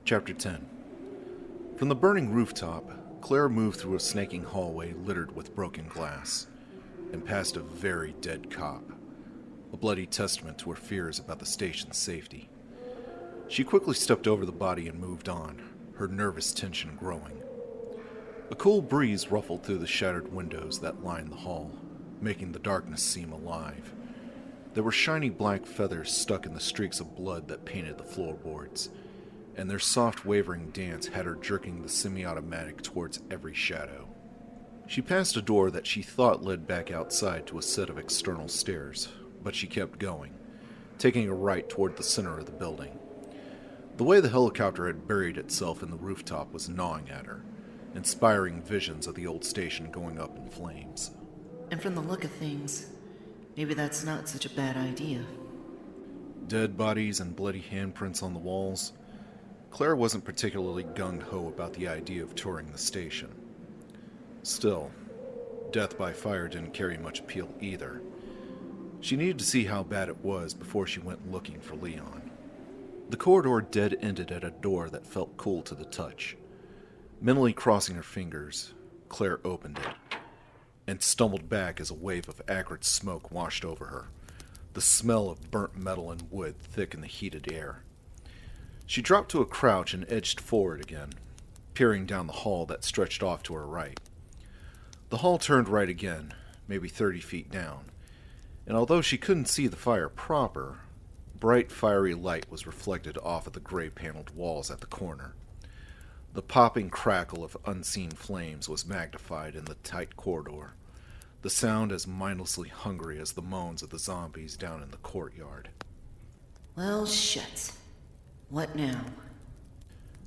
Chapter 10. From the burning rooftop, Claire moved through a snaking hallway littered with broken glass, and past a very dead cop, a bloody testament to her fears about the station's safety. She quickly stepped over the body and moved on, her nervous tension growing. A cool breeze ruffled through the shattered windows that lined the hall, making the darkness seem alive. There were shiny black feathers stuck in the streaks of blood that painted the floorboards, and their soft wavering dance had her jerking the semi-automatic towards every shadow. She passed a door that she thought led back outside to a set of external stairs, but she kept going, taking a right toward the center of the building. The way the helicopter had buried itself in the rooftop was gnawing at her, inspiring visions of the old station going up in flames. And from the look of things, maybe that's not such a bad idea. Dead bodies and bloody handprints on the walls. Claire wasn't particularly gung-ho about the idea of touring the station. Still, death by fire didn't carry much appeal either. She needed to see how bad it was before she went looking for Leon. The corridor dead-ended at a door that felt cool to the touch. Mentally crossing her fingers, Claire opened it, and stumbled back as a wave of acrid smoke washed over her. The smell of burnt metal and wood thick in the heated air. She dropped to a crouch and edged forward again, peering down the hall that stretched off to her right. The hall turned right again, maybe 30 feet down, and although she couldn't see the fire proper, bright fiery light was reflected off of the gray-paneled walls at the corner. The popping crackle of unseen flames was magnified in the tight corridor, the sound as mindlessly hungry as the moans of the zombies down in the courtyard. Well, shit. What now?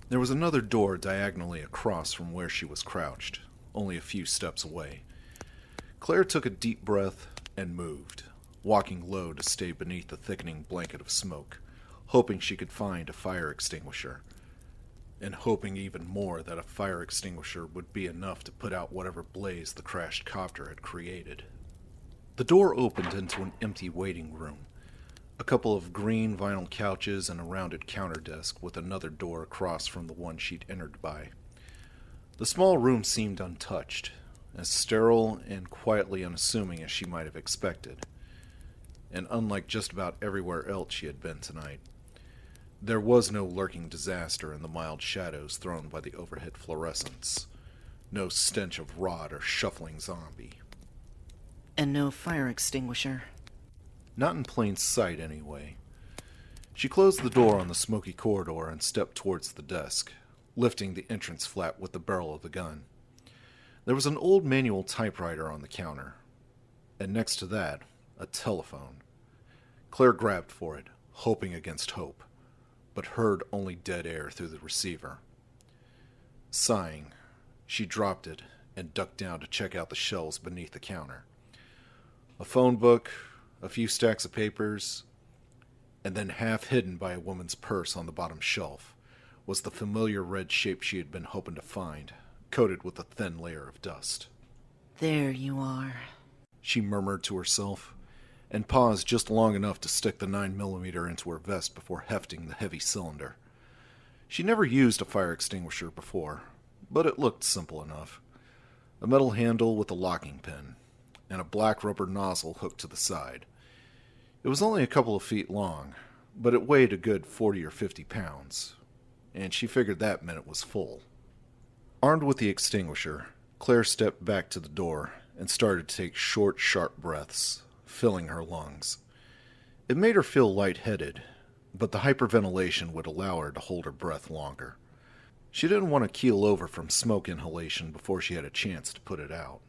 There was another door diagonally across from where she was crouched, only a few steps away. Claire took a deep breath and moved, walking low to stay beneath the thickening blanket of smoke, hoping she could find a fire extinguisher, and hoping even more that a fire extinguisher would be enough to put out whatever blaze the crashed copter had created. The door opened into an empty waiting room. A couple of green vinyl couches and a rounded counter desk with another door across from the one she'd entered by. The small room seemed untouched, as sterile and quietly unassuming as she might have expected, and unlike just about everywhere else she had been tonight. There was no lurking disaster in the mild shadows thrown by the overhead fluorescents, no stench of rot or shuffling zombie. And no fire extinguisher. Not in plain sight, anyway. She closed the door on the smoky corridor and stepped towards the desk, lifting the entrance flap with the barrel of the gun. There was an old manual typewriter on the counter, and next to that, a telephone. Claire grabbed for it, hoping against hope, but heard only dead air through the receiver. Sighing, she dropped it and ducked down to check out the shelves beneath the counter. A phone book, a few stacks of papers, and then half hidden by a woman's purse on the bottom shelf was the familiar red shape she had been hoping to find, coated with a thin layer of dust. There you are, She murmured to herself, and paused just long enough to stick the 9mm into her vest before hefting the heavy cylinder. She never used a fire extinguisher before, but it looked simple enough. A metal handle with a locking pin, and a black rubber nozzle hooked to the side. It was only a couple of feet long, but it weighed a good 40 or 50 pounds, and she figured that meant it was full. Armed with the extinguisher, Claire stepped back to the door and started to take short, sharp breaths, filling her lungs. It made her feel lightheaded, but the hyperventilation would allow her to hold her breath longer. She didn't want to keel over from smoke inhalation before she had a chance to put it out.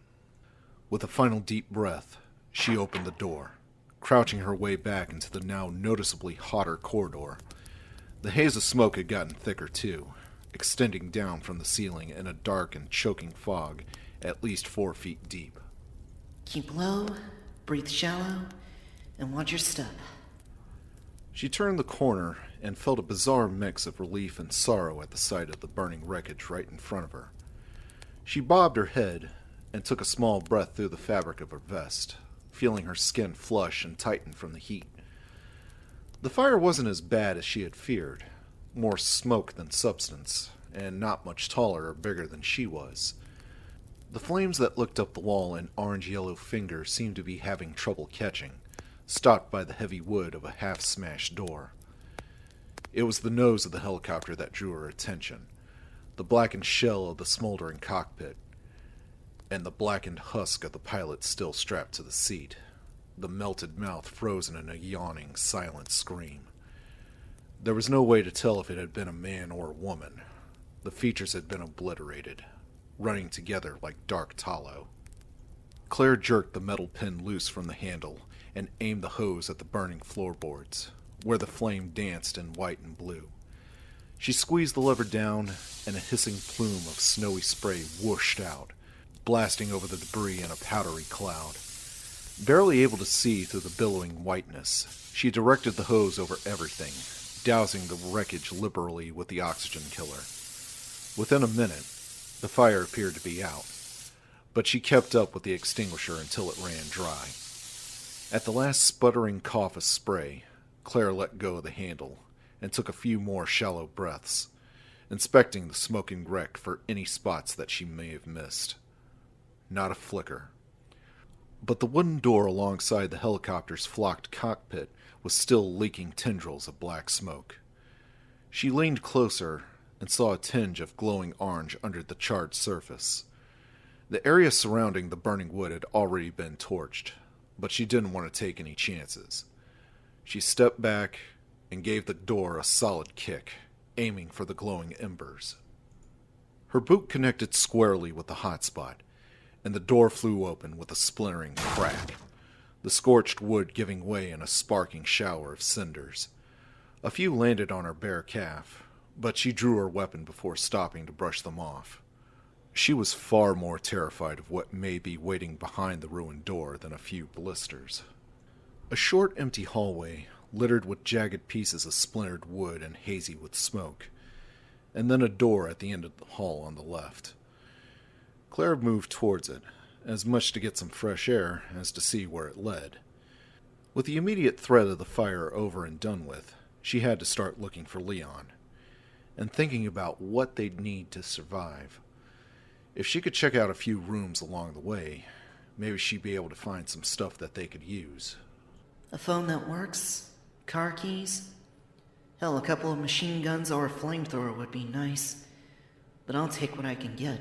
With a final deep breath, she opened the door, crouching her way back into the now noticeably hotter corridor. The haze of smoke had gotten thicker too, extending down from the ceiling in a dark and choking fog at least 4 feet deep. Keep low, breathe shallow, and watch your step. She turned the corner and felt a bizarre mix of relief and sorrow at the sight of the burning wreckage right in front of her. She bobbed her head and took a small breath through the fabric of her vest, feeling her skin flush and tighten from the heat. The fire wasn't as bad as she had feared, more smoke than substance, and not much taller or bigger than she was. The flames that licked up the wall and orange-yellow fingers seemed to be having trouble catching, stopped by the heavy wood of a half-smashed door. It was the nose of the helicopter that drew her attention, the blackened shell of the smoldering cockpit, and the blackened husk of the pilot still strapped to the seat, the melted mouth frozen in a yawning, silent scream. There was no way to tell if it had been a man or a woman. The features had been obliterated, running together like dark tallow. Claire jerked the metal pin loose from the handle and aimed the hose at the burning floorboards, where the flame danced in white and blue. She squeezed the lever down, and a hissing plume of snowy spray whooshed out, blasting over the debris in a powdery cloud. Barely able to see through the billowing whiteness, she directed the hose over everything, dousing the wreckage liberally with the oxygen killer. Within a minute, the fire appeared to be out, but she kept up with the extinguisher until it ran dry. At the last sputtering cough of spray, Claire let go of the handle and took a few more shallow breaths, inspecting the smoking wreck for any spots that she may have missed. Not a flicker. But the wooden door alongside the helicopter's flocked cockpit was still leaking tendrils of black smoke. She leaned closer and saw a tinge of glowing orange under the charred surface. The area surrounding the burning wood had already been torched, but she didn't want to take any chances. She stepped back and gave the door a solid kick, aiming for the glowing embers. Her boot connected squarely with the hot spot, and the door flew open with a splintering crack, the scorched wood giving way in a sparking shower of cinders. A few landed on her bare calf, but she drew her weapon before stopping to brush them off. She was far more terrified of what may be waiting behind the ruined door than a few blisters. A short, empty hallway, littered with jagged pieces of splintered wood and hazy with smoke, and then a door at the end of the hall on the left. Claire moved towards it, as much to get some fresh air as to see where it led. With the immediate threat of the fire over and done with, she had to start looking for Leon, and thinking about what they'd need to survive. If she could check out a few rooms along the way, maybe she'd be able to find some stuff that they could use. A phone that works? Car keys? Hell, a couple of machine guns or a flamethrower would be nice, but I'll take what I can get.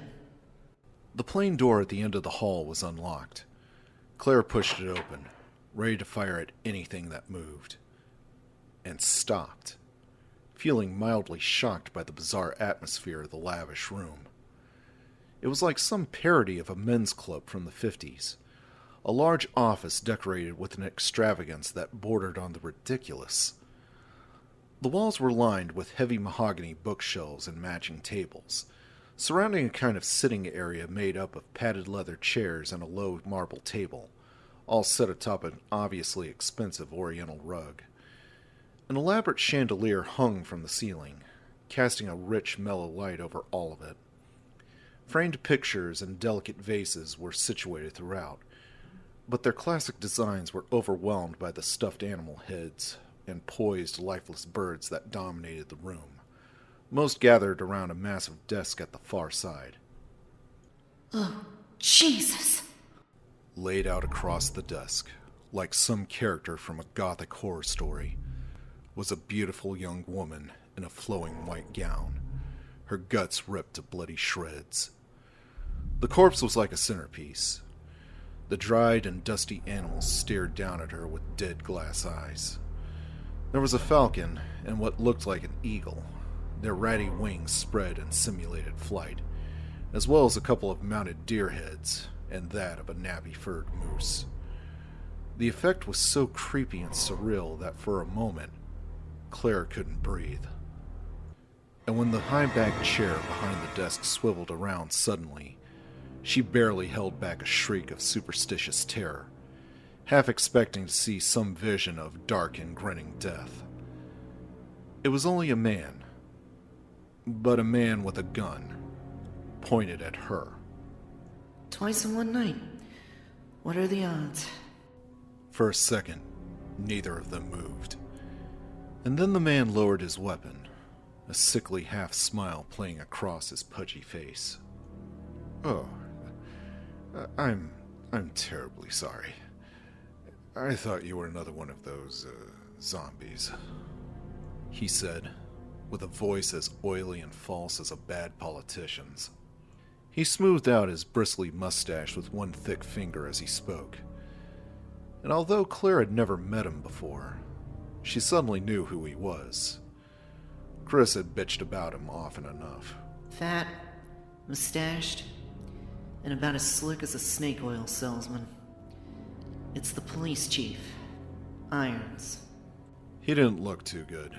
The plain door at the end of the hall was unlocked. Claire pushed it open, ready to fire at anything that moved, and stopped, feeling mildly shocked by the bizarre atmosphere of the lavish room. It was like some parody of a men's club from the 50s, a large office decorated with an extravagance that bordered on the ridiculous. The walls were lined with heavy mahogany bookshelves and matching tables, surrounding a kind of sitting area made up of padded leather chairs and a low marble table, all set atop an obviously expensive oriental rug. An elaborate chandelier hung from the ceiling, casting a rich, mellow light over all of it. Framed pictures and delicate vases were situated throughout, but their classic designs were overwhelmed by the stuffed animal heads and poised, lifeless birds that dominated the room, most gathered around a massive desk at the far side. Oh, Jesus! Laid out across the desk, like some character from a gothic horror story, was a beautiful young woman in a flowing white gown, her guts ripped to bloody shreds. The corpse was like a centerpiece. The dried and dusty animals stared down at her with dead glass eyes. There was a falcon and what looked like an eagle, their ratty wings spread in simulated flight, as well as a couple of mounted deer heads and that of a nappy-furred moose. The effect was so creepy and surreal that for a moment, Claire couldn't breathe. And when the high-backed chair behind the desk swiveled around suddenly, she barely held back a shriek of superstitious terror, half expecting to see some vision of dark and grinning death. It was only a man, but a man with a gun, pointed at her. Twice in one night. What are the odds? For a second, neither of them moved. And then the man lowered his weapon, a sickly half-smile playing across his pudgy face. "Oh, I'm terribly sorry. I thought you were another one of those, zombies," he said, with a voice as oily and false as a bad politician's. He smoothed out his bristly mustache with one thick finger as he spoke. And although Claire had never met him before, she suddenly knew who he was. Chris had bitched about him often enough. Fat, mustached, and about as slick as a snake oil salesman. It's the police chief, Irons. He didn't look too good.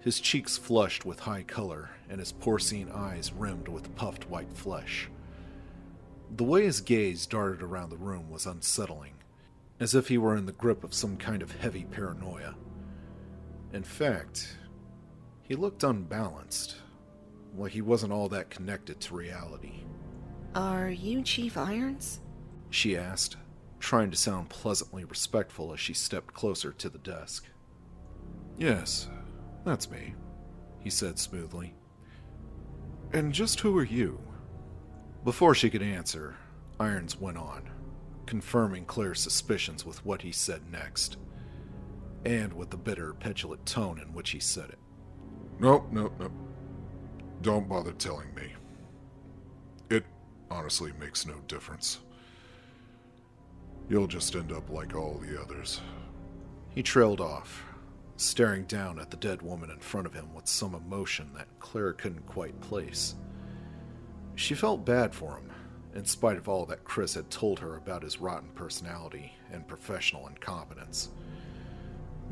His cheeks flushed with high color, and his porcine eyes rimmed with puffed white flesh. The way his gaze darted around the room was unsettling, as if he were in the grip of some kind of heavy paranoia. In fact, he looked unbalanced, like he wasn't all that connected to reality. Are you Chief Irons? She asked, trying to sound pleasantly respectful as she stepped closer to the desk. "Yes, that's me," he said smoothly. "And just who are you?" Before she could answer, Irons went on, confirming Claire's suspicions with what he said next, and with the bitter, petulant tone in which he said it. Nope. Don't bother telling me. It honestly makes no difference. You'll just end up like all the others. He trailed off, staring down at the dead woman in front of him with some emotion that Claire couldn't quite place. She felt bad for him, in spite of all that Chris had told her about his rotten personality and professional incompetence.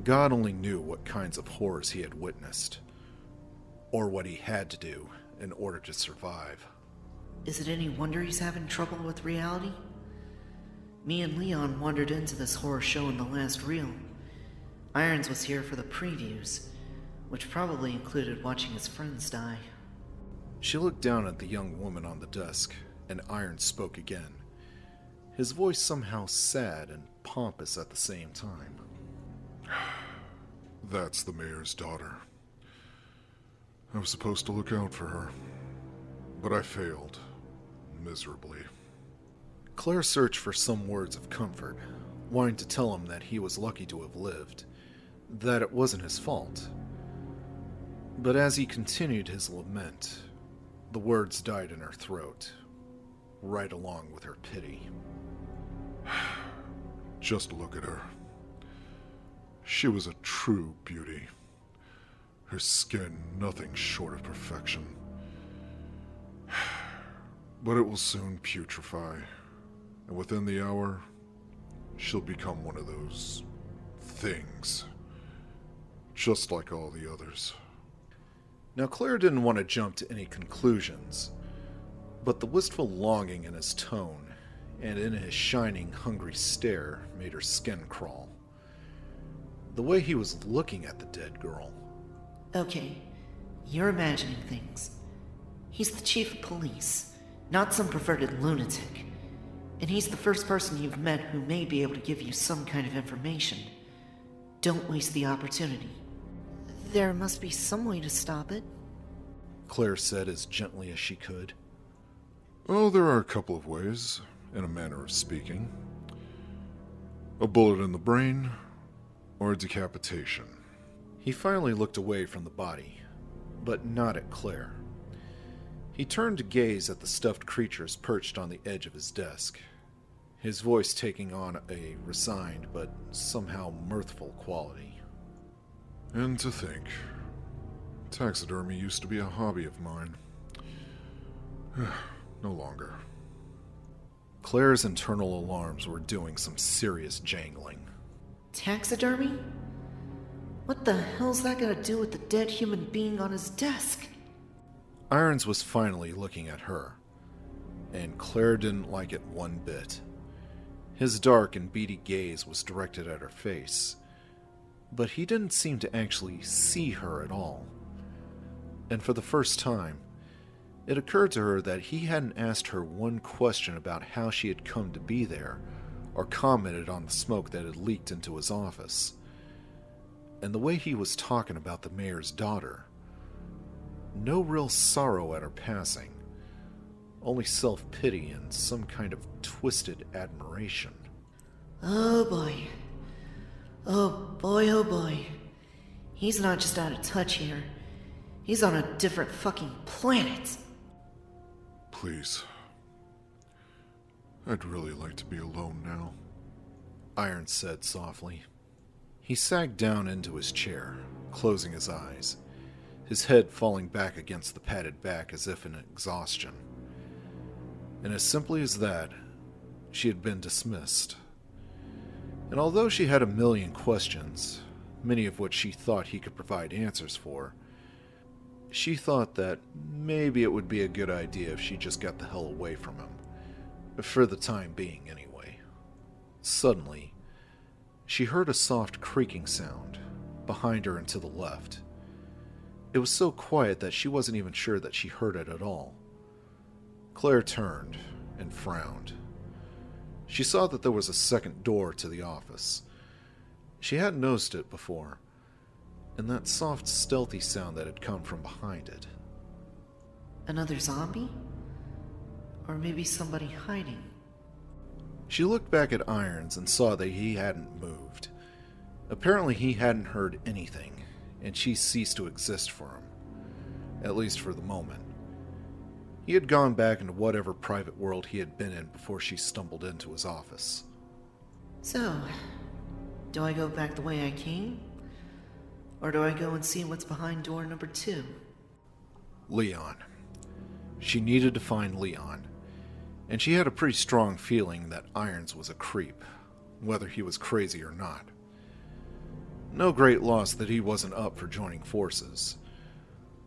God only knew what kinds of horrors he had witnessed, or what he had to do in order to survive. Is it any wonder he's having trouble with reality? Me and Leon wandered into this horror show in the last reel. Irons was here for the previews, which probably included watching his friends die. She looked down at the young woman on the desk, and Irons spoke again, his voice somehow sad and pompous at the same time. That's the mayor's daughter. I was supposed to look out for her, but I failed, miserably. Claire searched for some words of comfort, wanting to tell him that he was lucky to have lived, that it wasn't his fault. But as he continued his lament, the words died in her throat, right along with her pity. Just look at her. She was a true beauty. Her skin nothing short of perfection. But it will soon putrefy, and within the hour, she'll become one of those things, just like all the others. Now, Claire didn't want to jump to any conclusions, but the wistful longing in his tone and in his shining, hungry stare made her skin crawl. The way he was looking at the dead girl. Okay, you're imagining things. He's the chief of police, not some perverted lunatic. And he's the first person you've met who may be able to give you some kind of information. Don't waste the opportunity. There must be some way to stop it, Claire said as gently as she could. Oh, there are a couple of ways, in a manner of speaking. A bullet in the brain, or decapitation. He finally looked away from the body, but not at Claire. He turned to gaze at the stuffed creatures perched on the edge of his desk, his voice taking on a resigned but somehow mirthful quality. And to think, taxidermy used to be a hobby of mine. No longer. Claire's internal alarms were doing some serious jangling. Taxidermy? What the hell's that got to do with the dead human being on his desk? Irons was finally looking at her, and Claire didn't like it one bit. His dark and beady gaze was directed at her face, but he didn't seem to actually see her at all. And for the first time, it occurred to her that he hadn't asked her one question about how she had come to be there, or commented on the smoke that had leaked into his office. And the way he was talking about the mayor's daughter No real sorrow at her passing, only self-pity and some kind of twisted admiration. Oh boy. Oh boy, oh boy. He's not just out of touch here. He's on a different fucking planet. Please. I'd really like to be alone now. Irons said softly. He sagged down into his chair, closing his eyes, his head falling back against the padded back as if in exhaustion. And as simply as that, she had been dismissed. And although she had a million questions, many of which she thought he could provide answers for, she thought that maybe it would be a good idea if she just got the hell away from him. For the time being, anyway. Suddenly, she heard a soft creaking sound behind her and to the left. It was so quiet that she wasn't even sure that she heard it at all. Claire turned and frowned. She saw that there was a second door to the office. She hadn't noticed it before, and that soft, stealthy sound that had come from behind it. Another zombie? Or maybe somebody hiding? She looked back at Irons and saw that he hadn't moved. Apparently he hadn't heard anything, and she ceased to exist for him. At least for the moment. He had gone back into whatever private world he had been in before she stumbled into his office. So, do I go back the way I came? Or do I go and see what's behind door number 2? Leon. She needed to find Leon, and she had a pretty strong feeling that Irons was a creep, whether he was crazy or not. No great loss that he wasn't up for joining forces,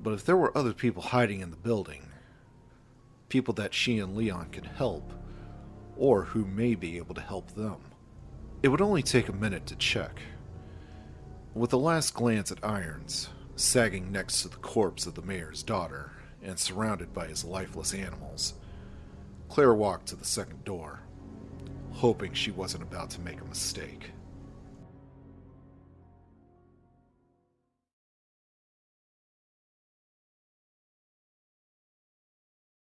but if there were other people hiding in the building, people that she and Leon could help, or who may be able to help them, it would only take a minute to check. With a last glance at Irons, sagging next to the corpse of the mayor's daughter, and surrounded by his lifeless animals, Claire walked to the second door, hoping she wasn't about to make a mistake.